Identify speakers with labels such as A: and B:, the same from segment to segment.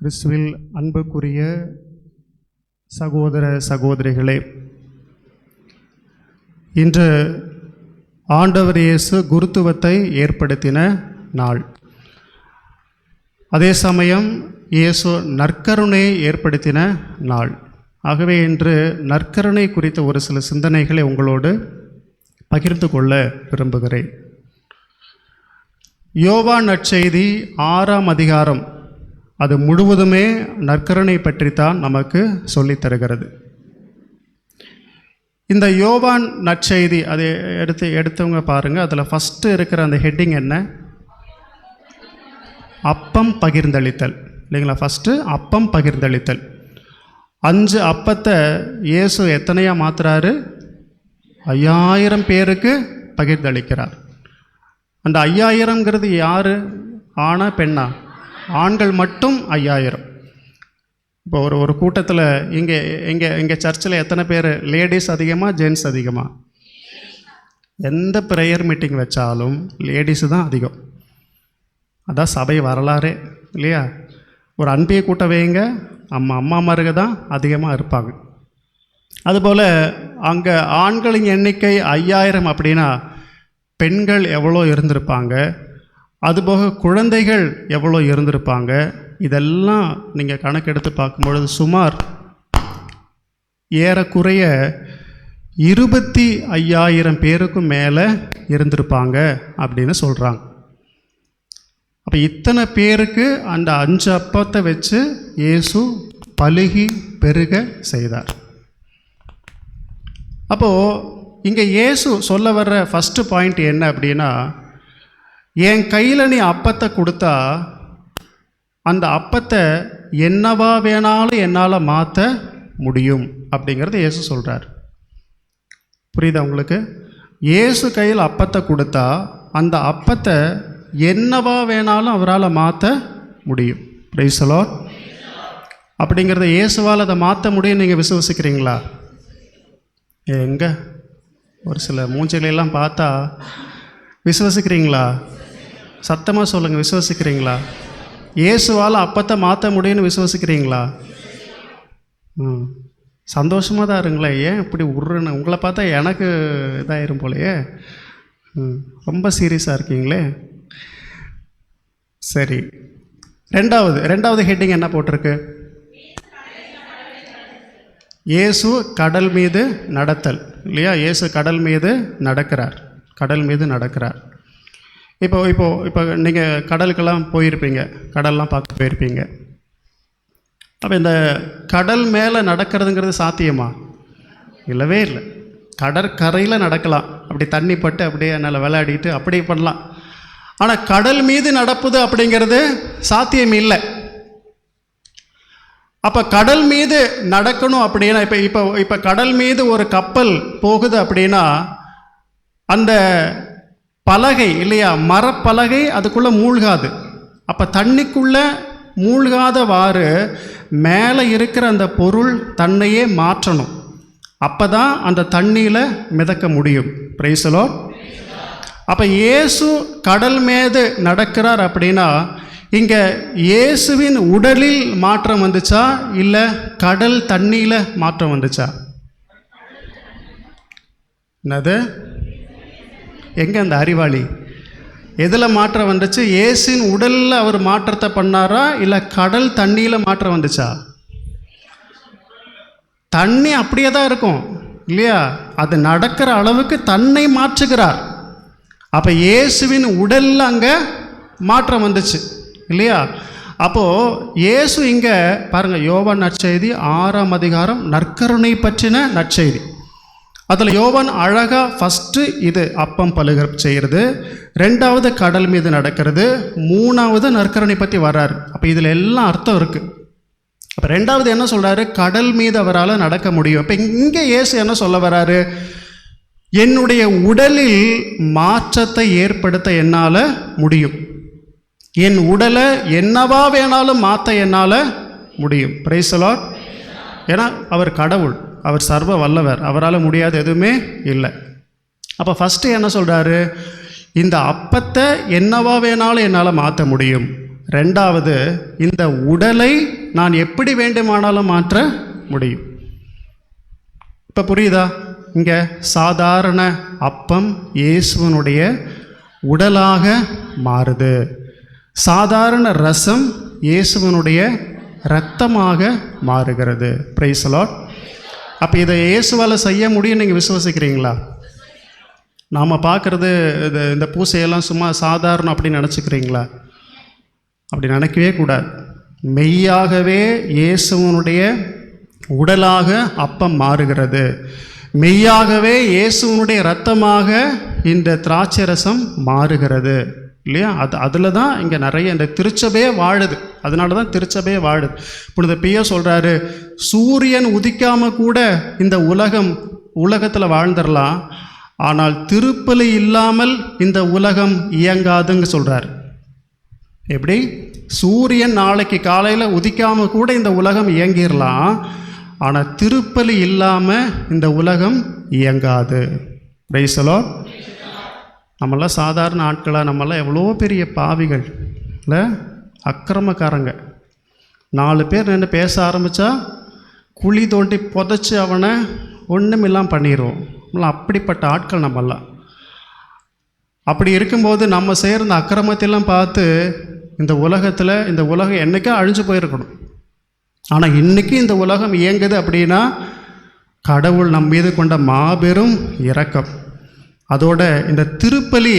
A: கிறிஸ்துவில் அன்புக்குரிய சகோதர சகோதரிகளே, இன்று ஆண்டவர் இயேசு குருத்துவத்தை ஏற்படுத்தின நாள். அதே சமயம் இயேசு நற்கருணையை ஏற்படுத்தின நாள். ஆகவே இன்று நற்கருணை குறித்த ஒரு சில சிந்தனைகளை உங்களோடு பகிர்ந்து கொள்ள விரும்புகிறேன். யோவான் நற்செய்தி 6ஆம் அதிகாரம் அது முழுவதுமே நற்கருணை பற்றித்தான் நமக்கு சொல்லித் தருகிறது. இந்த யோவான் நற்செய்தி அதை எடுத்தவங்க பாருங்கள். அதில் ஃபஸ்ட்டு இருக்கிற அந்த ஹெட்டிங் என்ன? அப்பம் பகிர்ந்தளித்தல், இல்லைங்களா? ஃபஸ்ட்டு அப்பம் பகிர்ந்தளித்தல். 5 அப்பத்தை இயேசு எத்தனையாக மாற்றுறாரு? 5000 பேருக்கு பகிர்ந்தளிக்கிறார். அந்த 5000ங்கிறது யார்? ஆணா பெண்ணா? ஆண்கள் மட்டும் 5000. இப்போ ஒரு கூட்டத்தில் இங்கே சர்ச்சில் எத்தனை பேர் லேடிஸ் அதிகமாக ஜென்ஸ் அதிகமாக? எந்த ப்ரேயர் மீட்டிங் வச்சாலும் லேடிஸு தான் அதிகம். அதான் சபை வரலாறே, இல்லையா? ஒரு அன்பிய கூட்டம் வைங்க, அம்மாமாருங்க தான் அதிகமாக இருப்பாங்க. அதுபோல் அங்கே ஆண்களின் எண்ணிக்கை 5000 அப்படின்னா பெண்கள் எவ்வளோ இருந்திருப்பாங்க, அதுபோக குழந்தைகள் எவ்வளோ இருந்திருப்பாங்க. இதெல்லாம் நீங்கள் கணக்கெடுத்து பார்க்கும்பொழுது சுமார் ஏறக்குறைய 25,000 பேருக்கும் மேலே இருந்திருப்பாங்க அப்படின்னு சொல்கிறாங்க. அப்போ இத்தனை பேருக்கு அந்த 5 அப்பத்தை வச்சு இயேசு பலுகி பெருக செய்தார். அப்போது இங்கே இயேசு சொல்ல வர்ற ஃபஸ்ட்டு பாயிண்ட் என்ன அப்படின்னா, என் கையில் நீ அப்பத்தை கொடுத்தா அந்த அப்பத்தை என்னவா வேணாலும் என்னால் மாற்ற முடியும் அப்படிங்கிறத இயேசு சொல்கிறார். புரியுதா உங்களுக்கு? இயேசு கையில் அப்பத்தை கொடுத்தா அந்த அப்பத்தை என்னவா வேணாலும் அவரால் மாற்ற முடியும். Price the Lord. அப்படிங்கிறத இயேசுவால் அதை மாற்ற முடியும். நீங்கள் விசுவசிக்கிறீங்களா? எங்கே ஒரு சில மூஞ்சிலையெல்லாம் பார்த்தா விசுவசிக்கிறீங்களா? சத்தமாக சொல்லுங்கள், விசுவசிக்கிறீங்களா? இயேசுவால் அப்பத்தை மாற்ற முடியும்னு விசுவசிக்கிறீங்களா? சந்தோஷமாக தான் இருங்களேன். ஏன் இப்படி உருன்னு? உங்களை பார்த்தா எனக்கு இதாயிரும் போலையே. ரொம்ப சீரியஸாக இருக்கீங்களே. சரி, ரெண்டாவது ஹெட்டிங் என்ன போட்டிருக்கு? இயேசு கடல் மீது நடத்தல், இல்லையா? இயேசு கடல் மீது நடக்கிறார். இப்போ நீங்கள் கடலுக்கெல்லாம் போயிருப்பீங்க, கடல்லாம் பார்க்க போயிருப்பீங்க. அப்போ இந்த கடல் மேலே நடக்கிறதுங்கிறது சாத்தியமா? இல்லவே இல்லை. கடற்கரையில் நடக்கலாம், அப்படி தண்ணி பட்டு அப்படியே நல்லா விளையாடிட்டு அப்படியே பண்ணலாம். ஆனால் கடல் மீது நடப்பது அப்படிங்கிறது சாத்தியம் இல்லை. அப்போ கடல் மீது நடக்கணும் அப்படின்னா, இப்போ கடல் மீது ஒரு கப்பல் போகுது அப்படின்னா அந்த பலகை, இல்லையா, மரப்பலகை அதுக்குள்ளே மூழ்காது. அப்போ தண்ணிக்குள்ளே மூழ்காதவாறு மேலே இருக்கிற அந்த பொருள் தன்னையே மாற்றணும். அப்போ தான் அந்த தண்ணியில் மிதக்க முடியும். Price the Lord. அப்போ இயேசு கடல் மீது நடக்கிறார் அப்படின்னா இங்கே இயேசுவின் உடலில் மாற்றம் வந்துச்சா, இல்லை கடல் தண்ணியில் மாற்றம் வந்துச்சா? என்னது? எங்கே அந்த அறிவாளி? எதில் மாற்றம் வந்துச்சு? இயேசுவின் உடலில் அவர் மாற்றத்தை பண்ணாரா, இல்லை கடல் தண்ணியில் மாற்றம் வந்துச்சா? தண்ணி அப்படியே தான் இருக்கும், இல்லையா? அது நடக்கிற அளவுக்கு தன்னை மாற்றுகிறார். அப்போ இயேசுவின் உடலில் அங்கே மாற்றம் வந்துச்சு, இல்லையா? அப்போது இயேசு இங்கே பாருங்கள், யோவான் நற்செய்தி 6ஆம் அதிகாரம் நற்கருணை பற்றின நற்செய்தி. அதில் யோவான் அழகாக ஃபஸ்ட்டு இது அப்பம் பலுக செய்கிறது, 2வது கடல் மீது நடக்கிறது, 3வது நற்கருணை பற்றி வர்றாரு. அப்போ இதில் எல்லாம் அர்த்தம் இருக்குது. அப்போ 2வது என்ன சொல்கிறாரு? கடல் மீது அவரால் நடக்க முடியும். இப்போ இங்கே இயேசு என்ன சொல்ல வர்றாரு? என்னுடைய உடலில் மாற்றத்தை ஏற்படுத்த என்னால் முடியும். என் உடலை என்னவா வேணாலும் மாற்ற என்னால் முடியும். Price the Lord. ஏன்னா அவர் கடவுள், அவர் சர்வ வல்லவர், அவரால் முடியாது எதுவுமே இல்லை. அப்போ ஃபஸ்ட்டு என்ன சொல்கிறாரு? இந்த அப்பத்தை என்னவா வேணாலும் என்னால் மாற்ற முடியும். ரெண்டாவது, இந்த உடலை நான் எப்படி வேண்டுமானாலும் மாற்ற முடியும். இப்போ புரியுதா? இங்கே சாதாரண அப்பம் இயேசுவனுடைய உடலாக மாறுது. சாதாரண ரசம் இயேசுவனுடைய இரத்தமாக மாறுகிறது. Price the Lord. அப்போ இதை இயேசுவால் செய்ய முடியும் நீங்கள் விசுவசிக்கிறீங்களா? நாம் பார்க்குறது இந்த பூசையெல்லாம் சும்மா சாதாரணம் அப்படின்னு நினச்சிக்கிறீங்களா? அப்படி நினைக்கவே கூடாது. மெய்யாகவே இயேசுவனுடைய உடலாக அப்பம் மாறுகிறது. மெய்யாகவே இயேசுவனுடைய இரத்தமாக இந்த திராட்சை ரசம் மாறுகிறது இல்லையா? அதில் தான் இங்கே நிறைய இந்த திருச்சபையே வாழுது. அதனால தான் திருச்சபையே வாழுது. புனித பியா சொல்கிறாரு, சூரியன் உதிக்காமல் கூட இந்த உலகத்தில் வாழ்ந்துடலாம், ஆனால் திருப்பலி இல்லாமல் இந்த உலகம் இயங்காதுங்க சொல்கிறார். எப்படி? சூரியன் நாளைக்கு காலையில் உதிக்காமல் கூட இந்த உலகம் இயங்கிடலாம், ஆனால் திருப்பலி இல்லாமல் இந்த உலகம் இயங்காது. Price the Lord. நம்மளாம் சாதாரண ஆட்களாக, நம்மளாம் எவ்வளோ பெரிய பாவிகள் இல்லை, அக்கிரமக்காரங்க. 4 பேர் நின்று பேச ஆரம்பித்தா குழி தோண்டி புதைச்சி அவனை ஒன்றுமில்லாமல் பண்ணிடுவோம். நம்மளாம் அப்படிப்பட்ட ஆட்கள். நம்மளாம் அப்படி இருக்கும்போது நம்ம செய்கிற அக்கிரமத்தையெல்லாம் பார்த்து இந்த உலகம் என்றைக்கோ அழிஞ்சு போயிருக்கணும். ஆனால் இன்றைக்கி இந்த உலகம் இயங்குது அப்படின்னா கடவுள் நம் மீது கொண்ட மாபெரும் இரக்கம். அதோட இந்த திருப்பலி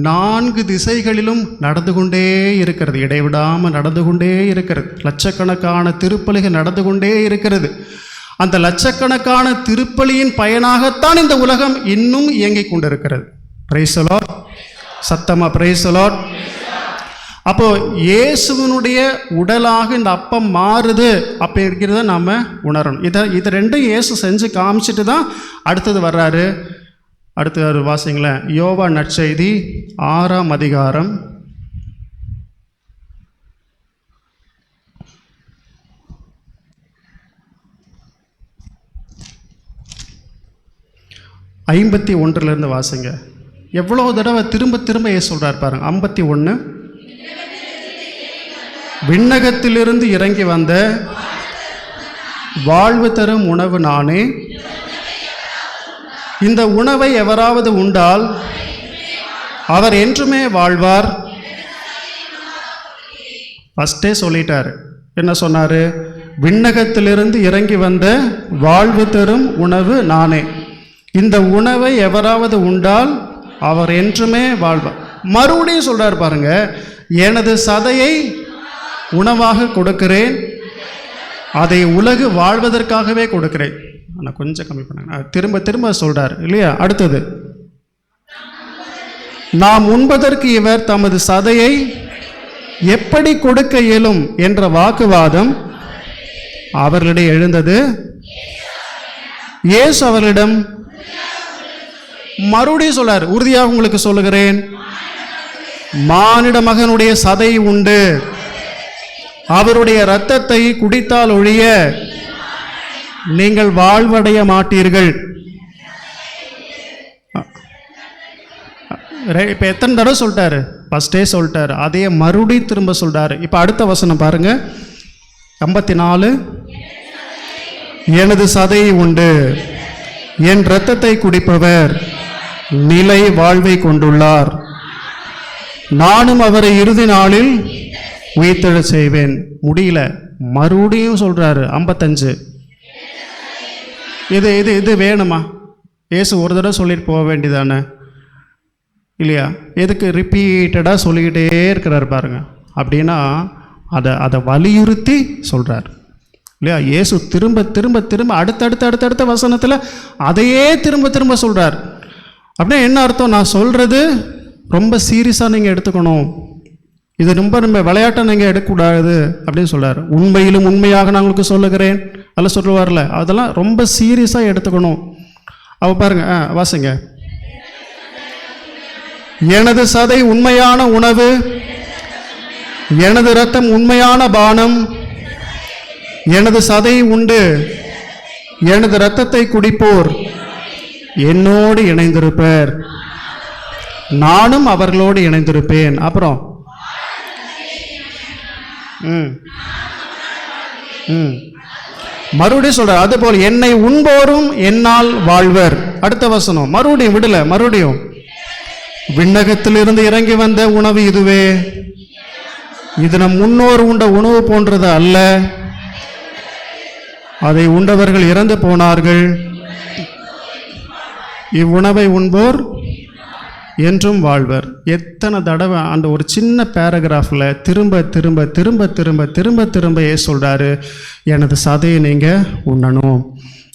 A: 4 திசைகளிலும் நடந்து கொண்டே இருக்கிறது, இடைவிடாமல் நடந்து கொண்டே இருக்கிறது. லட்சக்கணக்கான திருப்பலிகள் நடந்து கொண்டே இருக்கிறது. அந்த லட்சக்கணக்கான திருப்பலியின் பயனாகத்தான் இந்த உலகம் இன்னும் இயங்கிக் கொண்டிருக்கிறது. Price the Lord. சத்தமா பிரைஸ் தி லார்ட். அப்போ இயேசுவனுடைய உடலாக இந்த அப்பம் மாறுது அப்படிங்கிறத நாம் உணரணும். இதை ரெண்டும் இயேசு செஞ்சு காமிச்சிட்டு தான் அடுத்தது வர்றாரு. அடுத்து வாசிங்களேன், யோவான் நற்செய்தி 6ஆம் அதிகாரம் 51 வாசிங்க. எவ்வளோ தடவை திரும்ப திரும்ப ஏன் சொல்கிறார் பாருங்க. 51, விண்ணகத்திலிருந்து இறங்கி வந்த வாழ்வு தரும் உணவு நானே, இந்த உணவை எவராவது உண்டால் அவர் என்றுமே வாழ்வார். ஃபஸ்ட்டே சொல்லிட்டார். என்ன சொன்னார்? விண்ணகத்திலிருந்து இறங்கி வந்த வாழ்வு தரும் உணவு நானே, இந்த உணவை எவராவது உண்டால் அவர் என்றுமே வாழ்வார். மறுபடியும் சொல்கிறார் பாருங்க, எனது சதையை உணவாக கொடுக்கிறேன், அதை உலகு வாழ்வதற்காகவே கொடுக்கிறேன். ஆனால் கொஞ்சம் கம்மி பண்ணாங்க, திரும்ப திரும்ப சொல்கிறார் இல்லையா? அடுத்தது, நாம் உண்பதற்கு இவர் தமது சதையை எப்படி கொடுக்க இயலும் என்ற வாக்குவாதம் அவர்களிடையே எழுந்தது. இயேசு அவர்களிடம் மறுபடியும் சொல்றார், உறுதியாக உங்களுக்கு சொல்லுகிறேன், மானிட மகனுடைய சதை உண்டு, அவருடைய இரத்தத்தை குடித்தால் ஒழிய நீங்கள் வாழ்வடைய மாட்டீர்கள். இப்போ எத்தனை தடவை சொல்லிட்டாரு? ஃபஸ்ட்டே சொல்லிட்டாரு, அதையே மறுபடியும் திரும்ப சொல்றாரு. இப்போ அடுத்த வசனம் பாருங்க, 54, எனது சதை உண்டு, என் இரத்தத்தை குடிப்பவர் நிலை வாழ்வை கொண்டுள்ளார், நானும் அவரை இறுதி நாளில் உயிர்த்தெழச் செய்வேன். முடியல, மறுபடியும் சொல்றாரு. 55, இது இது இது வேணுமா? இயேசு ஒரு தடவை சொல்லிட்டு போக வேண்டியதானே இல்லையா? எதுக்கு ரிப்பீட்டடாக சொல்லிக்கிட்டே இருக்கிறார் பாருங்க. அப்படின்னா அதை வலியுறுத்தி சொல்கிறார் இல்லையா? இயேசு திரும்ப திரும்ப திரும்ப அடுத்தடுத்த வசனத்தில் அதையே திரும்ப திரும்ப சொல்கிறார். அப்படின்னா என்ன அர்த்தம்? நான் சொல்கிறது ரொம்ப சீரியஸாக நீங்கள் எடுத்துக்கணும், இது ரொம்ப விளையாட்டை நீங்கள் எடுக்கக்கூடாது அப்படின்னு சொல்கிறார். உண்மையிலும் உண்மையாக நான் உங்களுக்கு சொல்லுகிறேன் அதெல்லாம் சொல்லுவார்ல, அதெல்லாம் ரொம்ப சீரியஸாக எடுத்துக்கணும். அவ பாருங்க, வாசிங்க. எனது சதை உண்மையான உணவு, எனது இரத்தம் உண்மையான பானம், எனது சதை உண்டு, எனது இரத்தத்தை குடிப்போர் என்னோடு இணைந்திருப்பர், நானும் அவர்களோடு இணைந்திருப்பேன். அப்புறம் ம் ம் மறுபடியும் சொல்றார், அதுபோல் என்னை உண்போரும் என்னால் வாழ்வர். அடுத்த வசனம் மறுபடியும் விடல, மறுபடியும் விண்ணகத்திலிருந்து இறங்கி வந்த உணவு இதுவே, இது நம் முன்னோர் உண்ட உணவு போன்றது அல்ல, அதை உண்டவர்கள் இறந்து போனார்கள், இவ்வுணவை உண்போர் என்றும் வாழ்வர். எத்தனை தடவை அந்த ஒரு சின்ன பேராகிராஃபில் திரும்ப திரும்ப திரும்ப திரும்ப திரும்ப திரும்ப சொல்கிறாரு, எனது சதையை நீங்கள் உண்ணணும்,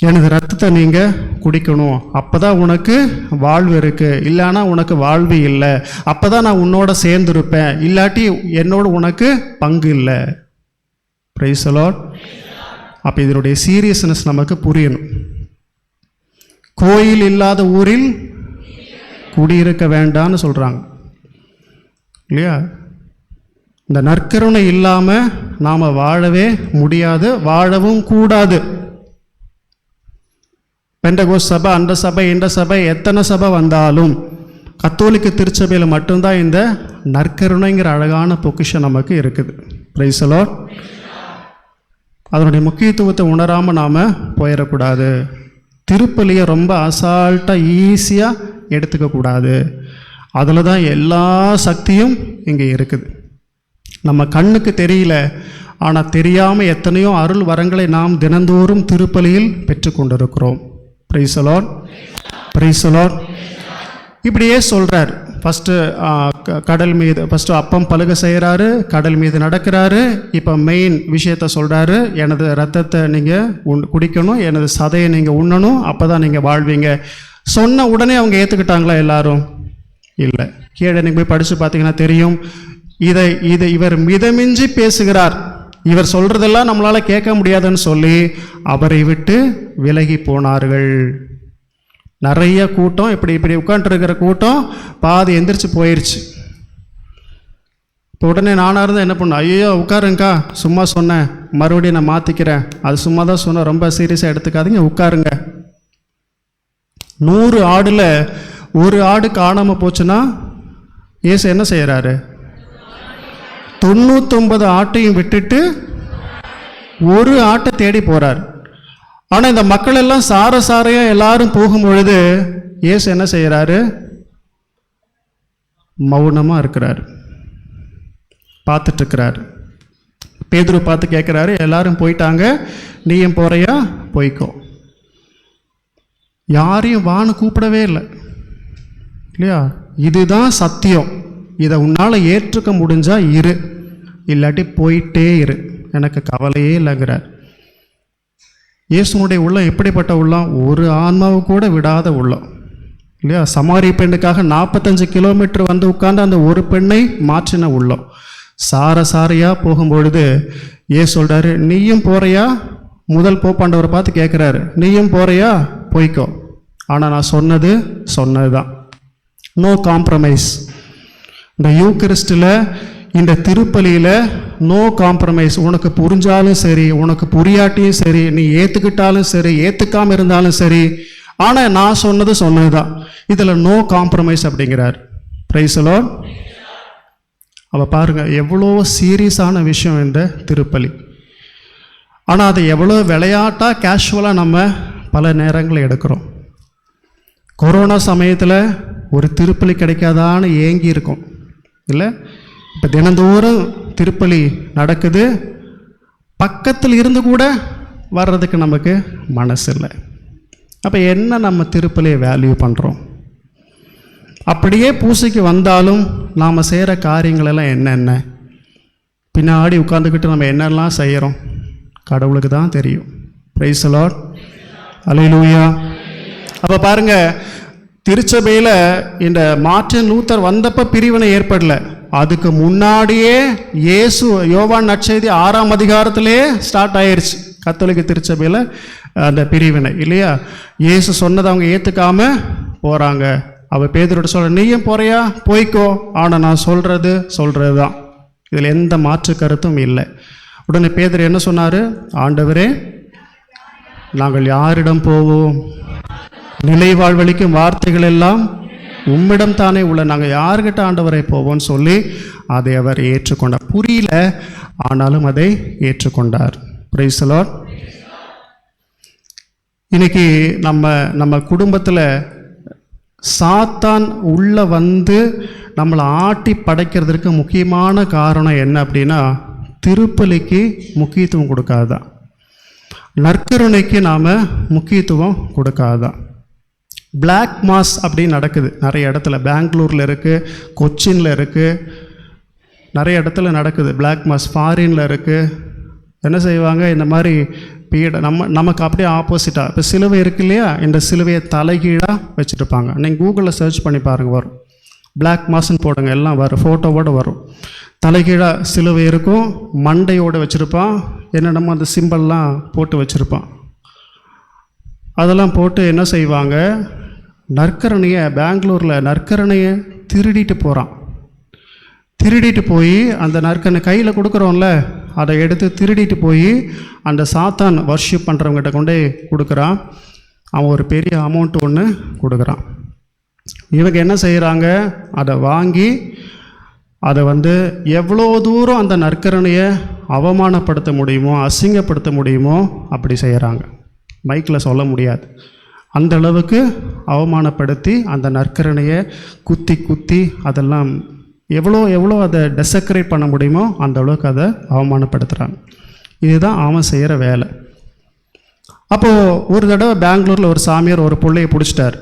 A: எனது ரத்தத்தை நீங்கள் குடிக்கணும், அப்போ தான் உனக்கு வாழ்வு இருக்குது, இல்லைன்னா உனக்கு வாழ்வு இல்லை, அப்போ தான் நான் உன்னோட சேர்ந்துருப்பேன், இல்லாட்டி என்னோட உனக்கு பங்கு இல்லை. Price the Lord. அப்போ இதனுடைய சீரியஸ்னஸ் நமக்கு புரியணும். கோயில் இல்லாத ஊரில் குடியிருக்க வேண்டான்னு சொல்கிறாங்க இல்லையா? இந்த நற்கருணை இல்லாமல் நாம் வாழவே முடியாது, வாழவும் கூடாது. பெண்டகோஸ்ட் சபை, அந்த சபை, இந்த சபை, எத்தனை சபை வந்தாலும் கத்தோலிக்க திருச்சபையில் மட்டும்தான் இந்த நற்கருணைங்கிற அழகான பொக்கிஷம் நமக்கு இருக்குது. Price the Lord. அதனுடைய முக்கியத்துவத்தை உணராமல் நாம் போயிடக்கூடாது. திருப்பலியை ரொம்ப அசால்ட்டாக ஈஸியாக எடுத்துக்கக்கூடாது. அதில் தான் எல்லா சக்தியும் இங்கே இருக்குது. நம்ம கண்ணுக்கு தெரியல, ஆனால் தெரியாமல் எத்தனையோ அருள் வரங்களை நாம் தினந்தோறும் திருப்பலியில் பெற்றுக்கொண்டிருக்கிறோம். Praise the lord, praise the lord. இப்படியே சொல்கிறார். ஃபஸ்ட்டு கடல் மீது ஃபஸ்ட்டு அப்பம் பழுக செய்கிறாரு, கடல் மீது நடக்கிறாரு. இப்போ மெயின் விஷயத்த சொல்கிறாரு, எனது ரத்தத்தை நீங்கள் குடிக்கணும், எனது சதையை நீங்கள் உண்ணணும், அப்போ தான் நீங்கள் வாழ்வீங்க. சொன்ன உடனே அவங்க ஏற்றுக்கிட்டாங்களா எல்லாரும்? இல்லை. கீழே நீங்கள் போய் படித்து பார்த்தீங்கன்னா தெரியும். இதை இவர் மிதமிஞ்சி பேசுகிறார். இவர் சொல்கிறதெல்லாம் நம்மளால் கேட்க முடியாதுன்னு சொல்லி அவரை விட்டு விலகி போனார்கள். நிறைய கூட்டம் இப்படி உட்காந்துருக்கிற கூட்டம் பாதி எந்திரிச்சு போயிடுச்சு. இப்போ உடனே நானாக இருந்தால் என்ன பண்ணேன், ஐயோ உட்காருங்கக்கா, சும்மா சொன்னேன், மறுபடியும் நான் மாற்றிக்கிறேன், அது சும்மா தான் சொன்னேன், ரொம்ப சீரியஸாக எடுத்துக்காதீங்க, உட்காருங்க. 100 ஆடில் ஒரு ஆடு காணாமல் போச்சுன்னா இயேசு என்ன செய்கிறாரு? 99 ஆட்டையும் விட்டுட்டு ஒரு ஆட்டை தேடி போகிறார். ஆனால் இந்த மக்கள் எல்லாம் சாரையாக எல்லாரும் போகும் பொழுது இயேசு என்ன செய்கிறாரு? மௌனமாக இருக்கிறார், பார்த்துட்ருக்கிறார். பேதுரு பார்த்து கேட்குறாரு, எல்லாரும் போயிட்டாங்க, நீயும் போகிறையா? போய்க்கோ. யாரையும் வான்னு கூப்பிடவே இல்லை இல்லையா? இதுதான் சத்தியம், இதை உன்னால் ஏற்றுக்க முடிஞ்சா இரு, இல்லாட்டி போயிட்டே இரு, எனக்கு கவலையே இல்லைங்கிறார். இயேசுனுடைய உள்ளம் எப்படிப்பட்ட உள்ளம்? ஒரு ஆன்மாவை கூட விடாத உள்ளம் இல்லையா? சமாரி பெண்ணுக்காக 45 கிலோமீட்டர் வந்து உட்கார்ந்து அந்த ஒரு பெண்ணை மாற்றின உள்ளம். சாரையாக போகும்பொழுது இயேசு சொல்கிறாரு, நீயும் போகிறையா? முதல் போப்பாண்டவரை பார்த்து கேட்குறாரு, நீயும் போகிறையா? போய்க்கோ. ஆனால் நான் சொன்னது தான். No compromise. இந்த யூகரிஸ்டில், இந்த திருப்பலியில் நோ காம்ப்ரமைஸ். உனக்கு புரிஞ்சாலும் சரி, உனக்கு புரியாட்டியும் சரி, நீ ஏற்றுக்கிட்டாலும் சரி, ஏற்றுக்காமல் இருந்தாலும் சரி, ஆனால் நான் சொன்னது தான். இதில் நோ காம்ப்ரமைஸ் அப்படிங்கிறார். Price the Lord. அப்போ பாருங்கள் எவ்வளோ சீரியஸான விஷயம் இந்த திருப்பலி. ஆனால் அதை எவ்வளோ விளையாட்டாக கேஷுவலாக நம்ம பல நேரங்களில் எடுக்கிறோம். கொரோனா சமயத்தில் ஒரு திருப்பலி கிடைக்காதான்னு ஏங்கி இருக்கும் இல்லை? இப்போ தினந்தோறும் திருப்பலி நடக்குது, பக்கத்தில் இருந்து கூட வர்றதுக்கு நமக்கு மனசு இல்லை. அப்போ என்ன நம்ம திருப்பலியை வேல்யூ பண்ணுறோம்? அப்படியே பூசைக்கு வந்தாலும் நாம் செய்கிற காரியங்களெல்லாம் என்னென்ன, பின்னாடி உட்காந்துக்கிட்டு நம்ம என்னெல்லாம் செய்கிறோம் கடவுளுக்கு தான் தெரியும். பிரைஸ் தி லார்ட், அல்லேலூயா. அப்போ பாருங்கள், திருச்சபையில் இந்த மார்ட்டின் லூத்தர் வந்தப்போ பிரிவினை ஏற்படல. அதுக்கு முன்னாடியே இயேசு யோவான் நற்செய்தி 6ஆம் அதிகாரத்திலே ஸ்டார்ட் ஆயிடுச்சு கத்தோலிக்க திருச்சபையில் அந்த பிரிவினை இல்லையா? இயேசு சொன்னதை அவங்க ஏற்றுக்காம போகிறாங்க. அவள் பேதுருட்ட சொல்கிற, நீயும் போகிறையா? போய்க்கோ, ஆனால் நான் சொல்கிறது தான், இதில் எந்த மாற்று கருத்தும் இல்லை. உடனே பேதுரு என்ன சொன்னார்? ஆண்டவரே, நாங்கள் யாரிடம் போவோம்? நிலை வாழ்வளிக்கும் வார்த்தைகள் எல்லாம் உம்மிடம் தானே உள்ள, நாங்கள் யார்கிட்ட ஆண்டவரை போவோம்னு சொல்லி அதை அவர் ஏற்றுக்கொண்டார். புரியல, ஆனாலும் அதை ஏற்றுக்கொண்டார். Price the Lord. இன்னைக்கு நம்ம குடும்பத்தில் சாத்தான் உள்ள வந்து நம்மளை ஆட்டி படைக்கிறதுக்கு முக்கியமான காரணம் என்ன அப்படின்னா, திருப்பலிக்கு முக்கியத்துவம் கொடுக்காதான், நற்கருணைக்கு நாம் முக்கியத்துவம் கொடுக்காதான். பிளாக் மாஸ் அப்படின்னு நடக்குது நிறைய இடத்துல. பெங்களூரில் இருக்குது, கொச்சினில் இருக்குது, நிறைய இடத்துல நடக்குது பிளாக் மாஸ். ஃபாரினில் இருக்குது. என்ன செய்வாங்க, இந்த மாதிரி நமக்கு அப்படியே ஆப்போசிட்டாக இப்போ சிலுவை இருக்கு இல்லையா, இந்த சிலுவையை தலைகீழாக வச்சுருப்பாங்க. நீங்கள் கூகுளில் சர்ச் பண்ணி பாருங்கள், வரும். பிளாக் மாஸ்ன்னு போடுங்க, எல்லாம் வரும், ஃபோட்டோவோடு வரும். தலைகீழாக சிலுவை இருக்கும், மண்டையோடு வச்சுருப்பான், என்னென்னமோ அந்த சிம்பிள்லாம் போட்டு வச்சுருப்பான். அதெல்லாம் போட்டு என்ன செய்வாங்க, நற்கரணையை, பெங்களூரில் நற்கரணையை திருடிட்டு போகிறான். திருடிட்டு போய் அந்த நற்கரணை கையில் கொடுக்குறோம்ல, அதை எடுத்து திருடிட்டு போய் அந்த சாத்தான் வர்ஷிப் பண்ணுறவங்ககிட்ட கொண்டே கொடுக்குறான். அவன் ஒரு பெரிய அமௌண்ட் ஒன்று கொடுக்குறான். இவங்க என்ன செய்கிறாங்க, அதை வாங்கி அதை எவ்வளோ தூரம் அந்த நற்கரணையை அவமானப்படுத்த முடியுமோ, அசிங்கப்படுத்த முடியுமோ அப்படி செய்கிறாங்க. மைக்கில் சொல்ல முடியாது, அந்த அளவுக்கு அவமானப்படுத்தி அந்த நற்கரணையை குத்தி குத்தி அதெல்லாம் எவ்வளோ அதை டெசக்ரேட் பண்ண முடியுமோ அந்த அளவுக்கு அதை அவமானப்படுத்துகிறாங்க. இதுதான் அவன் செய்கிற வேலை. அப்போது ஒரு தடவை பெங்களூரில் ஒரு சாமியார் ஒரு பிள்ளையை பிடிச்சிட்டார்.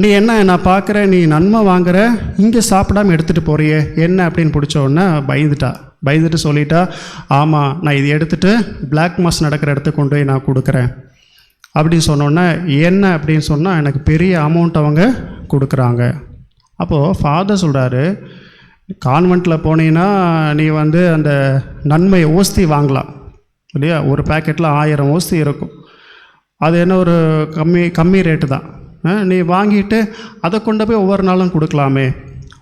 A: நீ என்ன, நான் பார்க்குறேன் நீ நன்மை வாங்குற, இங்கே சாப்பிடாமல் எடுத்துகிட்டு போறியே என்ன அப்படின்னு பிடிச்ச உடனே பயந்துட்டு சொல்லிட்டா, ஆமாம் நான் இதை எடுத்துகிட்டு பிளாக் மாஸ் நடக்கிற இடத்துக்கு கொண்டு போய் நான் கொடுக்குறேன் அப்படின்னு சொன்னோன்னே, என்ன அப்படின்னு சொன்னால் எனக்கு பெரிய அமௌண்ட் அவங்க கொடுக்குறாங்க. அப்போது ஃபாதர் சொல்கிறாரு, கான்வெண்ட்டில் போனீங்கன்னா நீ அந்த நன்மை ஓஸ்தி வாங்கலாம் இல்லையா, ஒரு பேக்கெட்டில் 1000 ஓஸ்தி இருக்கும். அது என்ன ஒரு கம்மி ரேட்டு தான். நீ வாங்கிட்டு அதை கொண்டு போய் ஒவ்வொரு நாளும் கொடுக்கலாமே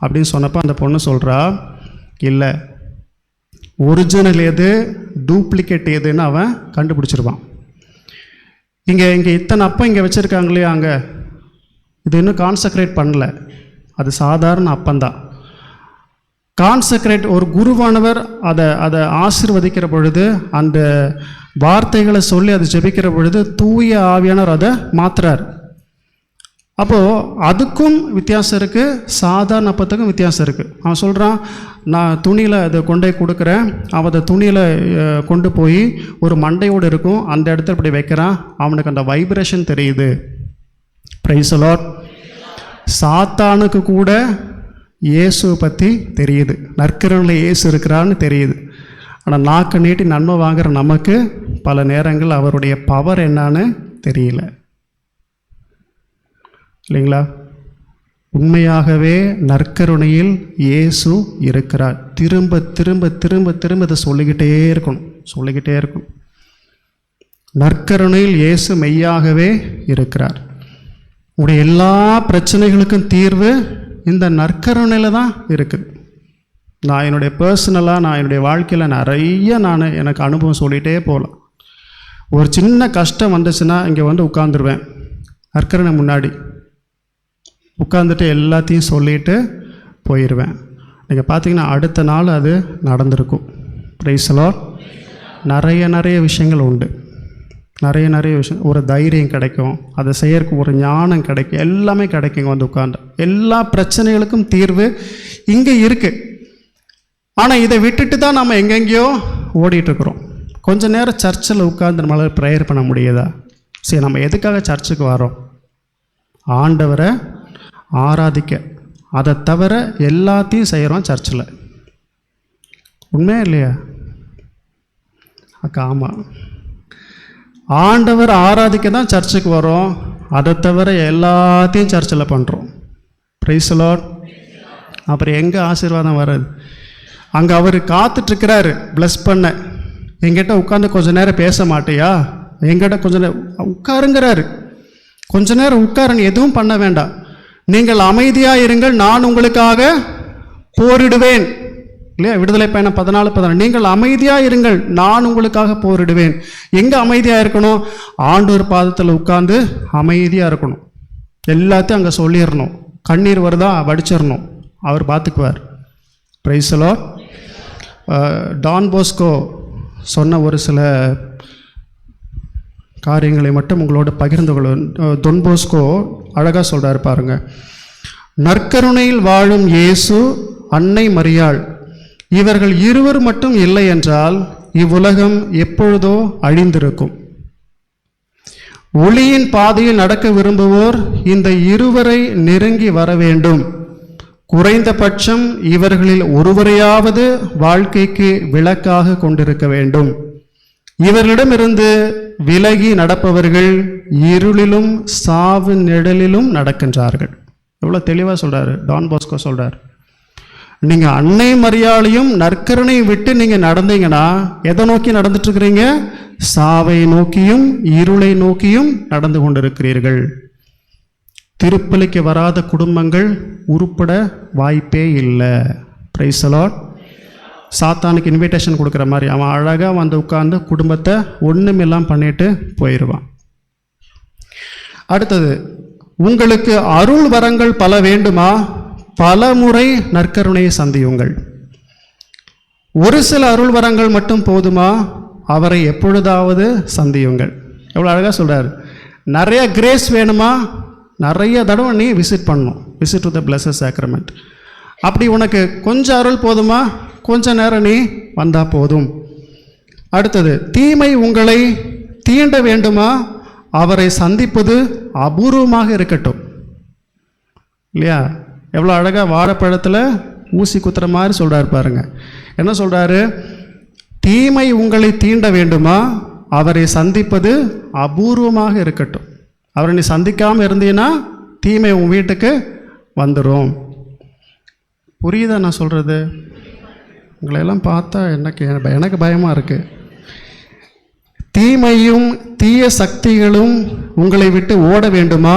A: அப்படின்னு சொன்னப்போ அந்த பொண்ணு சொல்கிறா, இல்லை ஒரிஜினல் எது டூப்ளிகேட் எதுன்னு அவன் கண்டுபிடிச்சிருவான். இங்கே இத்தனை அப்போ இங்கே வச்சுருக்காங்க இல்லையா, அங்கே இது இன்னும் கான்சக்ரேட் பண்ணல, அது சாதாரண அப்பந்தான். கான்சக்ரேட் ஒரு குருவானவர் அதை ஆசீர்வதிக்கிற பொழுது, அந்த வார்த்தைகளை சொல்லி அதை ஜெபிக்கிற பொழுது தூய ஆவியானவர் அதை மாற்றுறார். அப்போது அதுக்கும் வித்தியாசம் இருக்குது, சாதாரண அப்பத்துக்கும் வித்தியாசம் இருக்குது. அவன் சொல்கிறான், நான் துணியில் அதை கொண்டு போய் கொடுக்குறேன், அவன் அதை துணியில் கொண்டு போய் ஒரு மண்டையோடு இருக்கும், அந்த இடத்துல இப்படி வைக்கிறான், அவனுக்கு அந்த வைப்ரேஷன் தெரியுது. Price the Lord. சாத்தானுக்கு கூட இயேசுவை பற்றி தெரியுது, நற்கருணையில் இயேசு இருக்கிறான்னு தெரியுது. ஆனால் நாக்கு நீட்டி நன்மை வாங்குகிற நமக்கு பல நேரங்கள் அவருடைய பவர் என்னான்னு தெரியல, இல்லைங்களா? உண்மையாகவே நற்கருணையில் இயேசு இருக்கிறார். திரும்ப திரும்ப திரும்ப திரும்ப இதை சொல்லிக்கிட்டே இருக்கணும். நற்கருணையில் இயேசு மெய்யாகவே இருக்கிறார். உடைய எல்லா பிரச்சனைகளுக்கும் தீர்வு இந்த நற்கருணையில் தான் இருக்குது. நான் என்னுடைய பர்சனலாக, நான் என்னுடைய வாழ்க்கையில் நிறைய எனக்கு அனுபவம் சொல்லிகிட்டே போகலாம். ஒரு சின்ன கஷ்டம் வந்துச்சுன்னா இங்கே உட்காந்துருவேன், நற்கருணை முன்னாடி உட்காந்துட்டு எல்லாத்தையும் சொல்லிட்டு போயிடுவேன். நீங்கள் பார்த்தீங்கன்னா அடுத்த நாள் அது நடந்திருக்கும். Price the Lord. நிறைய விஷயங்கள் உண்டு, நிறைய விஷயம். ஒரு தைரியம் கிடைக்கும், அதை செய்யறதுக்கு ஒரு ஞானம் கிடைக்கும், எல்லாமே கிடைக்குங்க. உட்காந்து எல்லா பிரச்சனைகளுக்கும் தீர்வு இங்கே இருக்குது. ஆனால் இதை விட்டுட்டு தான் நம்ம எங்கெங்கேயோ ஓடிட்டுருக்குறோம். கொஞ்சம் நேரம் சர்ச்சில் உட்காந்து நம்மளால் ப்ரேயர் பண்ண முடியுதா? சரி, நம்ம எதுக்காக சர்ச்சுக்கு வரோம்? ஆண்டவரை ஆராதிக்க. அதை தவிர எல்லாத்தையும் செய்கிறோம் சர்ச்சில். உண்மையா இல்லையா அக்கா? ஆமாம், ஆண்டவர் ஆராதிக்க தான் சர்ச்சுக்கு வரோம், அதை தவிர எல்லாத்தையும் சர்ச்சில் பண்ணுறோம். Price the Lord. அப்புறம் எங்கே ஆசீர்வாதம் வர்றது? அங்கே அவர் காத்துட்ருக்கிறாரு ப்ளஸ் பண்ண. எங்கிட்ட உட்காந்து கொஞ்ச நேரம் பேச மாட்டியா, எங்கிட்ட கொஞ்சம் நேரம் உட்காருங்கிறாரு. கொஞ்ச நேரம் உட்காருன்னு எதுவும் பண்ண வேண்டாம். நீங்கள் அமைதியாக இருங்கள், நான் உங்களுக்காக போரிடுவேன் இல்லையா? விடுதலை பயணம் 14:14. நீங்கள் அமைதியாக இருங்கள், நான் உங்களுக்காக போரிடுவேன். எங்கே அமைதியாக இருக்கணும்? ஆண்டவர் பாதத்தில் உட்கார்ந்து அமைதியாக இருக்கணும். எல்லாத்தையும் அங்கே சொல்லிடணும். கண்ணீர் வருதா வடிச்சிடணும், அவர் பார்த்துக்குவார். Praise the lord. Don Bosco சொன்ன ஒரு சில காரியங்களை மட்டும் உங்களோட பகிர்ந்து கொள்ள. டொன் போஸ்கோ அழகாக சொல்கிறார் பாருங்க. நற்கருணையில் வாழும் இயேசு, அன்னை மரியாள் இவர்கள் இருவர் மட்டும் இல்லை என்றால் இவ்வுலகம் எப்பொழுதோ அழிந்திருக்கும். ஒளியின் பாதையில் நடக்க விரும்புவோர் இந்த இருவரை நெருங்கி வர வேண்டும். குறைந்தபட்சம் இவர்களில் ஒருவரையாவது வாழ்க்கைக்கு விளக்காக கொண்டிருக்க வேண்டும். இவர்களிடமிருந்து விலகி நடப்பவர்கள் இருளிலும் சாவு நிழலிலும் நடக்கின்றார்கள். எவ்வளோ தெளிவாக சொல்கிறாரு டான் போஸ்கோ சொல்கிறார். நீங்கள் அன்னை மரியாளையும் நற்கருணை விட்டு நீங்கள் நடந்தீங்கன்னா எதை நோக்கி நடந்துட்டுருக்கிறீங்க? சாவை நோக்கியும் இருளை நோக்கியும் நடந்து கொண்டிருக்கிறீர்கள். திருப்பலிக்கு வராத குடும்பங்கள் உருப்பட வாய்ப்பே இல்லை. Price the Lord. சாத்தானுக்கு இன்விடேஷன் கொடுக்குற மாதிரி அவன் அழகாக வந்து உட்கார்ந்து குடும்பத்தை ஒன்றுமெல்லாம் பண்ணிட்டு போயிடுவான். அடுத்தது, உங்களுக்கு அருள் வரங்கள் பல வேண்டுமா? பல முறை நற்கருணையை சந்தியுங்கள். ஒரு சில அருள் வரங்கள் மட்டும் போதுமா? அவரை எப்பொழுதாவது சந்தியுங்கள். எவ்வளோ அழகாக சொல்கிறார். நிறைய கிரேஸ் வேணுமா? நிறைய தடவை நீ விசிட் பண்ணணும். Visit to the blessed sacrament. அப்படி உனக்கு கொஞ்சம் அருள் போதுமா? கொஞ்ச நேரம் நீ வந்தால் போதும். அடுத்தது, தீமை உங்களை தீண்ட வேண்டுமா? அவரை சந்திப்பது அபூர்வமாக இருக்கட்டும். இல்லையா? எவ்வளோ அழகாக வாழைப்பழத்தில் ஊசி குத்துற மாதிரி சொல்கிறார் பாருங்க. என்ன சொல்கிறாரு? தீமை உங்களை தீண்ட வேண்டுமா? அவரை சந்திப்பது அபூர்வமாக இருக்கட்டும். அவரை நீ சந்திக்காமல் இருந்தீன்னா தீமை உன் வீட்டுக்கு வந்துடும். புரியுதா நான் சொல்கிறது? உங்களையெல்லாம் பார்த்தா எனக்கு பயமாக இருக்குது. தீமையும் தீய சக்திகளும் உங்களை விட்டு ஓட வேண்டுமா?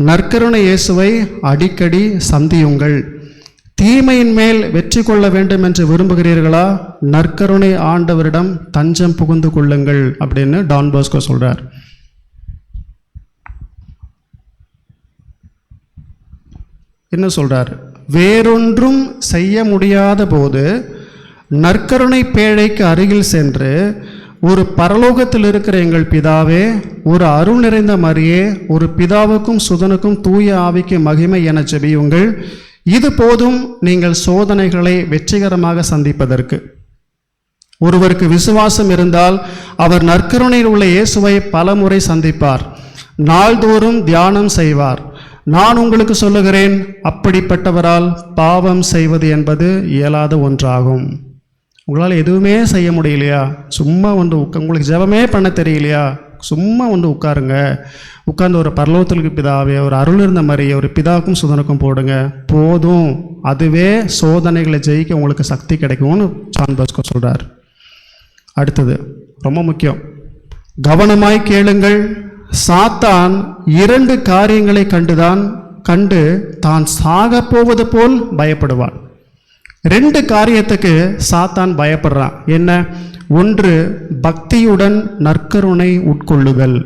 A: நற்கருணை இயேசுவை அடிக்கடி சந்தியுங்கள். தீமையின் மேல் வெற்றி கொள்ள வேண்டும் என்று விரும்புகிறீர்களா? நற்கருணை ஆண்டவரிடம் தஞ்சம் புகுந்து கொள்ளுங்கள் அப்படின்னு டான் போஸ்கோ சொல்கிறார். என்ன சொல்கிறார்? வேறொன்றும் செய்ய முடியாத போது நற்கருணை பேழைக்கு அருகில் சென்று, ஒரு பரலோகத்தில் இருக்கிற எங்கள் பிதாவே, ஒரு அருள் நிறைந்த மரியே, ஒரு பிதாவுக்கும் சுதனுக்கும் தூய ஆவிக்கு மகிமை என ஜெபியுங்கள். இது போதும் நீங்கள் சோதனைகளை வெற்றிகரமாக சந்திப்பதற்கு. ஒருவருக்கு விசுவாசம் இருந்தால் அவர் நற்கருணையில் உள்ள இயேசுவை பல முறை சந்திப்பார், நாள்தோறும் தியானம் செய்வார். நான் உங்களுக்கு சொல்லுகிறேன், அப்படிப்பட்டவரால் பாவம் செய்வது என்பது இயலாத ஒன்றாகும். உங்களால் எதுவுமே செய்ய முடியலையா? சும்மா வந்து உங்களுக்கு ஜெபமே பண்ண தெரியலையா? சும்மா வந்து உட்காருங்க. உட்கார்ந்து ஒரு பரலோகத்திற்கு பிதாவே, ஒரு அருள் இருந்த மாதிரி ஒரு பிதாவுக்கும் சுதனுக்கும் போடுங்க, போதும். அதுவே சோதனைகளை ஜெயிக்க உங்களுக்கு சக்தி கிடைக்கும்னு டான் போஸ்கோ சொல்கிறார். அடுத்தது ரொம்ப முக்கியம், கவனமாய் கேளுங்கள். சாத்தான் 2 காரியங்களை கண்டு தான் சாக போவது போல் பயப்படுவான். 2 காரியத்துக்கு சாத்தான் பயப்படுறான். என்ன? ஒன்று, பக்தியுடன் நற்கருணை உட்கொள்ளுதல்.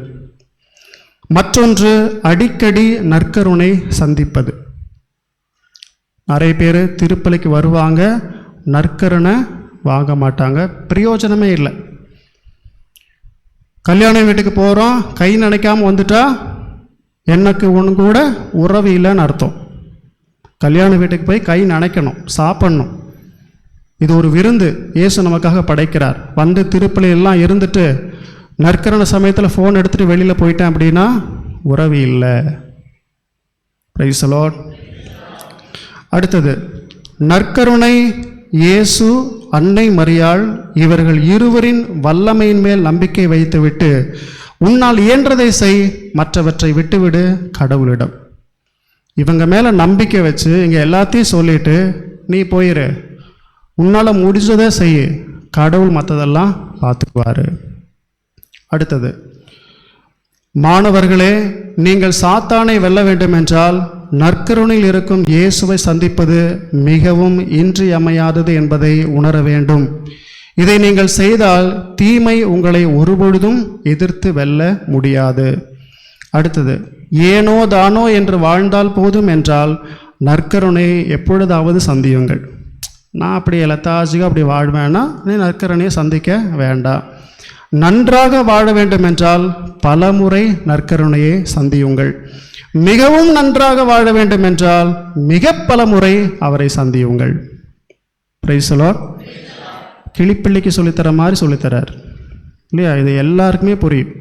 A: மற்றொன்று, அடிக்கடி நற்கருணை சந்திப்பது. நிறைய பேர் திருப்பலிக்கு வருவாங்க, நற்கருணை வாங்க மாட்டாங்க, பிரயோஜனமே இல்லை. கல்யாண வீட்டுக்கு போகிறோம், கை நினைக்காமல் வந்துட்டா எனக்கு ஒன்று கூட உறவு இல்லைன்னு அர்த்தம். கல்யாண வீட்டுக்கு போய் கை நினைக்கணும், சாப்பிட்ணும். இது ஒரு விருந்து இயேசு நமக்காக படைக்கிறார். வந்து திருப்பலி எல்லாம் இருந்துட்டு நற்கருணை சமயத்தில் ஃபோன் எடுத்துகிட்டு வெளியில் போயிட்டேன் அப்படின்னா உறவு இல்லை. Price the Lord. அடுத்தது, நற்கருணை இயேசு, அன்னை மரியாள் இவர்கள் இருவரின் வல்லமையின் மேல் நம்பிக்கை வைத்துவிட்டு உன்னால் இயன்றதை செய், மற்றவற்றை விட்டுவிடு கடவுளிடம். இவங்க மேலே நம்பிக்கை வச்சு இங்கே எல்லாத்தையும் சொல்லிட்டு நீ போயிரு, உன்னால் முடிஞ்சதை செய், கடவுள் மற்றதெல்லாம் பார்த்துக்குவார். அடுத்தது, மாணவர்களே, நீங்கள் சாத்தானை வெல்ல வேண்டும் என்றால் நற்கருணையில் இருக்கும் இயேசுவை சந்திப்பது மிகவும் இன்றியமையாதது என்பதை உணர வேண்டும். இதை நீங்கள் செய்தால் தீமை உங்களை ஒருபொழுதும் எதிர்த்து வெல்ல முடியாது. அடுத்தது, ஏனோ தானோ என்று வாழ்ந்தால் போதும் என்றால் நற்கருணை எப்பொழுதாவது சந்தியுங்கள். நான் அப்படி லெத்தாஜிக்காக அப்படி வாழ்வேன்னா நீ நற்கரணையை சந்திக்க வேண்டாம். நன்றாக வாழ வேண்டும் என்றால் பல முறை நற்கருணையை சந்தியுங்கள். மிகவும் நன்றாக வாழ வேண்டும் என்றால் மிக பல முறை அவரை சந்தியுங்கள். Price the Lord. கிளிப்பிள்ளைக்கு சொல்லித்தர மாதிரி சொல்லித்தரார் இல்லையா? இது எல்லாருக்குமே புரியும்.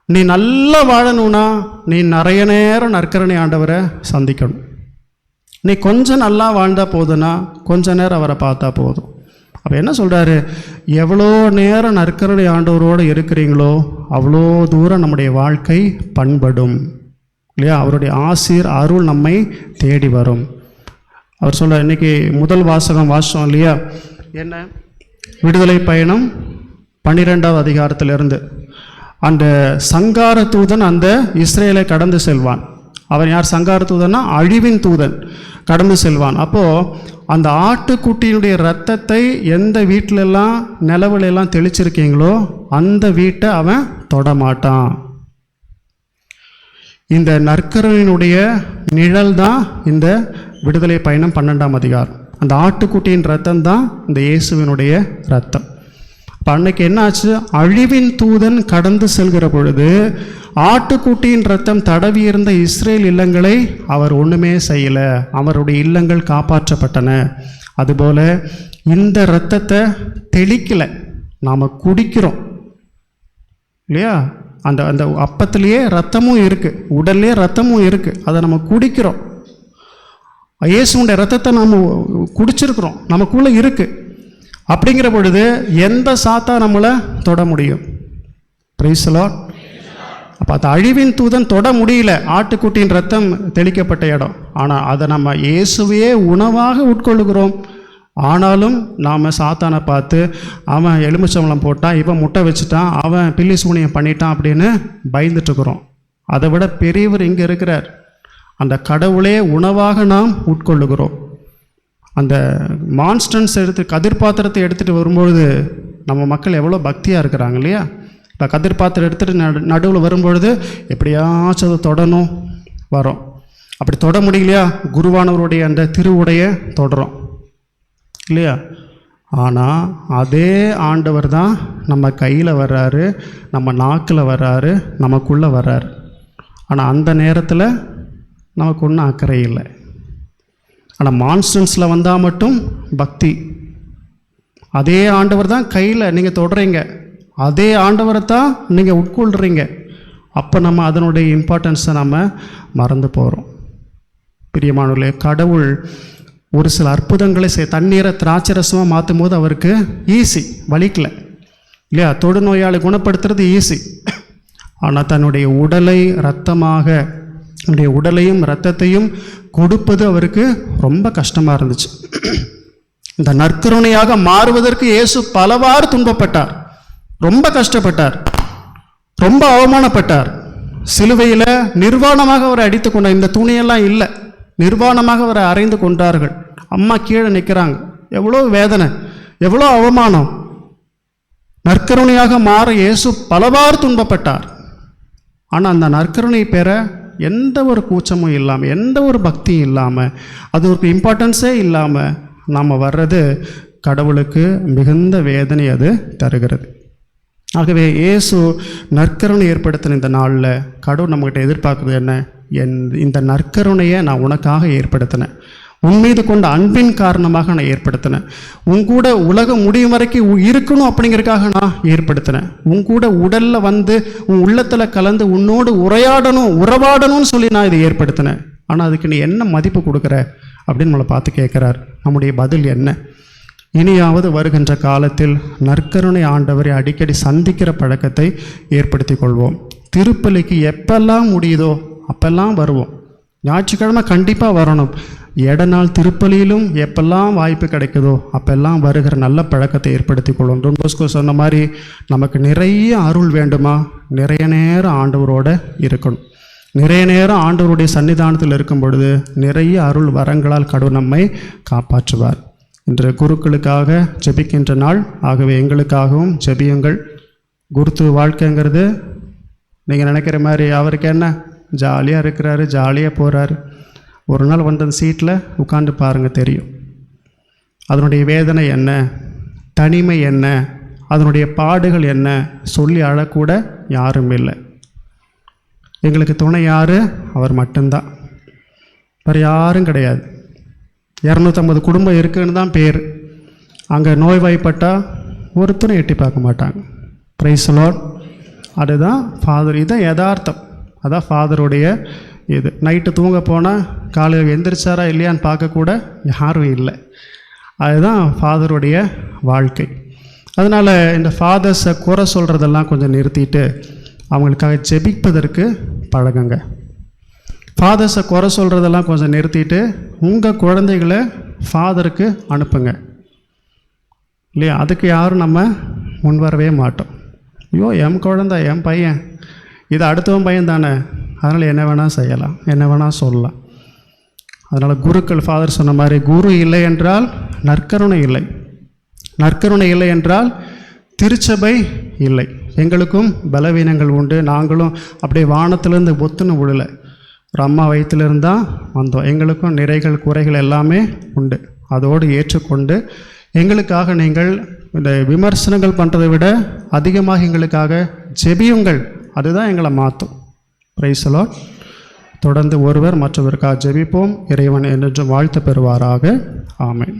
A: நீ நல்லா வாழணும்னா நீ நிறைய நேரம் நற்கருணை ஆண்டவரை சந்திக்கணும். நீ கொஞ்சம் நல்லா வாழ்ந்தால் போதுன்னா கொஞ்ச நேரம் அவரை பார்த்தா போதும். அப்போ என்ன சொல்கிறாரு? எவ்வளோ நேரம் நற்கருணை ஆண்டவரோடு இருக்கிறீங்களோ அவ்வளோ தூரம் நம்முடைய வாழ்க்கை பண்படும் இல்லையா? அவருடைய ஆசீர் அருள் நம்மை தேடி வரும். அவர் சொல்ல இன்றைக்கி முதல் வாசகம் வாசம் இல்லையா? என்ன? விடுதலை பயணம் 12வது அதிகாரத்திலிருந்து அந்த சங்கார தூதன் அந்த இஸ்ரேலை கடந்து செல்வான். அவன் யார்? சங்கார தூதன்னா அழிவின் தூதன் கடந்து செல்வான். அப்போது அந்த ஆட்டுக்குட்டியினுடைய இரத்தத்தை எந்த வீட்டிலெல்லாம் நிலவுலெல்லாம் தெளிச்சிருக்கீங்களோ அந்த வீட்டை அவன் தொடமாட்டான். இந்த நற்கருணையினுடைய நிழல் தான் இந்த விடுதலை பயணம் 12ஆம் அதிகாரம். அந்த ஆட்டுக்குட்டியின் ரத்தம் தான் இந்த இயேசுவினுடைய ரத்தம். இப்போ அன்னைக்கு என்ன ஆச்சு? அழிவின் தூதன் கடந்து செல்கிற பொழுது ஆட்டுக்குட்டியின் ரத்தம் தடவி இருந்த இஸ்ரேல் இல்லங்களை அவர் ஒன்றுமே செய்யலை. அவருடைய இல்லங்கள் காப்பாற்றப்பட்டன. அதுபோல் இந்த இரத்தத்தை தெளிக்கலை, நாம் குடிக்கிறோம் இல்லையா? அந்த அந்த அப்பத்திலேயே ரத்தமும் இருக்குது, உடல்லே ரத்தமும் இருக்குது, அதை நம்ம குடிக்கிறோம். இயேசுடைய ரத்தத்தை நாம் குடிச்சிருக்கிறோம், நமக்குள்ளே இருக்குது. அப்படிங்கிற பொழுது எந்த சாத்தா நம்மளை தொட முடியும்? Price the Lord. அப்போ அந்த அழிவின் தூதன் தொட முடியல, ஆட்டுக்குட்டியின் ரத்தம் தெளிக்கப்பட்ட இடம். ஆனால் அதை நம்ம இயேசுவையே உணவாக உட்கொள்ளுகிறோம். ஆனாலும் நாம் சாத்தானை பார்த்து அவன் எலுமிச்சம்பழம் போட்டான், இவன் முட்டை வச்சுட்டான், அவன் பில்லி சூனியம் பண்ணிட்டான் அப்படின்னு பயந்துட்டுருக்குறோம். அதை விட பெரியவர் இங்கே இருக்கிறார். அந்த கடவுளே உணவாக நாம் உட்கொள்ளுகிறோம். அந்த மான்ஸ்டன்ஸ் கதிர் பாத்திரத்தை எடுத்துகிட்டு வரும்பொழுது நம்ம மக்கள் எவ்வளோ பக்தியாக இருக்கிறாங்க இல்லையா? இப்போ கதிர் பாத்திரம் எடுத்துகிட்டு நடுவில் வரும்பொழுது எப்படியாச்சும் அதை தொடணும் வரோம். அப்படி தொட முடியலையா? குருவானவருடைய அந்த திருவுடைய தொடரும் இல்லையா? ஆனால் அதே ஆண்டவர் தான் நம்ம கையில் வர்றாரு, நம்ம நாக்கில் வர்றாரு, நமக்குள்ளே வர்றாரு. ஆனால் அந்த நேரத்தில் நமக்கு ஒன்றும் அக்கறை இல்லை. ஆனால் மான்ஸ்டன்ஸில் வந்தால் மட்டும் பக்தி. அதே ஆண்டவர் தான் கையில் நீங்கள் தொடுறீங்க, அதே ஆண்டவரை தான் நீங்கள் உட்கொள்கிறீங்க. அப்போ நம்ம அதனுடைய இம்பார்ட்டன்ஸை நம்ம மறந்து போகிறோம். பிரியமானவர்களே, கடவுள் ஒரு சில அற்புதங்களை தண்ணீரை திராட்சரசமாக மாற்றும் போது அவருக்கு ஈஸி, வலிக்கலை இல்லையா? தொடுநோயாளி குணப்படுத்துறது ஈஸி. ஆனால் தன்னுடைய உடலை இரத்தமாக, தன்னுடைய உடலையும் இரத்தத்தையும் கொடுப்பது அவருக்கு ரொம்ப கஷ்டமாக இருந்துச்சு. இந்த நற்கருணையாக மாறுவதற்கு இயேசு பலவாறு துன்பப்பட்டார், ரொம்ப கஷ்டப்பட்டார், ரொம்ப அவமானப்பட்டார். சிலுவையில் நிர்வாணமாக அவரை அடித்து கொண்டார். இந்த துணியெல்லாம் இல்லை, நிர்வாணமாக அவரை அறைந்து கொண்டார்கள். அம்மா கீழே நிற்கிறாங்க. எவ்வளோ வேதனை, எவ்வளோ அவமானம். நற்கருணையாக மாற இயேசு பலவாறு துன்பப்பட்டார். ஆனால் அந்த நற்கருணை பெற எந்த ஒரு கூச்சமும் இல்லாமல், எந்த ஒரு பக்தியும் இல்லாமல், அது ஒரு இம்பார்ட்டன்ஸே இல்லாமல் நாம் வர்றது கடவுளுக்கு மிகுந்த வேதனை அது தருகிறது. ஆகவே இயேசு நற்கருணை ஏற்படுத்தின இந்த நாளில் கடவுள் நம்மகிட்ட எதிர்பார்க்குறது என்ன? இந்த நற்கருணையை நான் உனக்காக ஏற்படுத்தினேன், உன் மீது கொண்ட அன்பின் காரணமாக நான் ஏற்படுத்தினேன், உங்கூட உலகம் முடியும் வரைக்கும் இருக்கணும் அப்படிங்கிறதுக்காக நான் ஏற்படுத்தினேன், உங்கூட உடலில் வந்து உன் உள்ளத்தில் கலந்து உன்னோடு உறவாடணும்னு சொல்லி நான் இதை ஏற்படுத்தினேன். ஆனால் அதுக்கு நீ என்ன மதிப்பு கொடுக்குற அப்படின்னு நம்மளை பார்த்து கேட்குறார். நம்முடைய பதில் என்ன? இனியாவது வருகின்ற காலத்தில் நற்கருணை ஆண்டவரை அடிக்கடி சந்திக்கிற பழக்கத்தை ஏற்படுத்தி கொள்வோம். திருப்பலிக்கு எப்பெல்லாம் முடியுதோ அப்பெல்லாம் வருவோம். ஞாயிற்றுக்கிழமை கண்டிப்பாக வரணும். நாள் திருப்பலியிலும் எப்பெல்லாம் வாய்ப்பு கிடைக்குதோ அப்பெல்லாம் வருகிற நல்ல பழக்கத்தை ஏற்படுத்தி கொள்வோம். டொன் போஸ்கோ சொன்ன மாதிரி நமக்கு நிறைய அருள் வேண்டுமா? நிறைய நேரம் ஆண்டவரோட இருக்கணும். நிறைய நேரம் ஆண்டவருடைய சன்னிதானத்தில் இருக்கும் பொழுது நிறைய அருள் வரங்களால் கடவுள் நம்மை காப்பாற்றுவார். இன்று குருக்களுக்காக ஜெபிக்கின்ற நாள். ஆகவே எங்களுக்காகவும் ஜெபியுங்கள். குருத்து வாழ்க்கைங்கிறது நீங்கள் நினைக்கிற மாதிரி அவருக்கு என்ன ஜாலியாக இருக்கிறாரு, ஜாலியாக போகிறாரு. ஒரு நாள் வந்து அந்த சீட்டில் உட்காந்து பாருங்கள், தெரியும். அதனுடைய வேதனை என்ன, தனிமை என்ன, அதனுடைய பாடுகள் என்ன சொல்லி அழக்கூட யாரும் இல்லை. எங்களுக்கு துணை யார்? அவர் மட்டும்தான், வேறு யாரும் கிடையாது. 250 குடும்பம் இருக்குதுன்னு தான் பேர். அங்கே நோய்வாய்ப்பட்டால் ஒருத்தரும் எட்டி பார்க்க மாட்டாங்க. Price the Lord. அதுதான் ஃபாதர். இதுதான் யதார்த்தம். அதான் ஃபாதருடைய இது. நைட்டு தூங்க போனால் காலையில் எந்திரிச்சாரா இல்லையான்னு பார்க்கக்கூட யாரும் இல்லை. அதுதான் ஃபாதருடைய வாழ்க்கை. அதனால் இந்த ஃபாதர்ஸை குறை சொல்கிறதெல்லாம் கொஞ்சம் நிறுத்திட்டு அவங்களுக்காக ஜெபிப்பதற்கு பழகுங்க. ஃபாதர்ஸை குறை சொல்கிறதெல்லாம் கொஞ்சம் நிறுத்திட்டு உங்கள் குழந்தைகளை ஃபாதருக்கு அனுப்புங்க இல்லையா? அதுக்கு யாரும் நம்ம முன் வரவே மாட்டோம். ஐயோ என் குழந்தை, என் பையன், இது அடுத்தவன் பையன் தானே, அதனால் என்ன வேணால் செய்யலாம், என்ன வேணால் சொல்லலாம். அதனால் குருக்கள் ஃபாதர் சொன்ன மாதிரி, குரு இல்லை என்றால் நற்கருணை இல்லை, நற்கருணை இல்லை என்றால் திருச்சபை இல்லை. எங்களுக்கும் பலவீனங்கள் உண்டு. நாங்களும் அப்படியே வானத்திலேருந்து ஒத்துன்னு விடலை, ஒரு அம்மா வயிற்றிலிருந்து தான் வந்தோம். எங்களுக்கும் நிறைகள் குறைகள் எல்லாமே உண்டு. அதோடு ஏற்றுக்கொண்டு எங்களுக்காக நீங்கள் இந்த விமர்சனங்கள் பண்ணுறதை விட அதிகமாக எங்களுக்காக ஜெபியுங்கள். அதுதான் எங்களை மாற்றும். Price the Lord. தொடர்ந்து ஒருவர் மற்றவருக்காக ஜெபிப்போம். இறைவன் என்றும் வாழ்த்து பெறுவாராக. ஆமென்.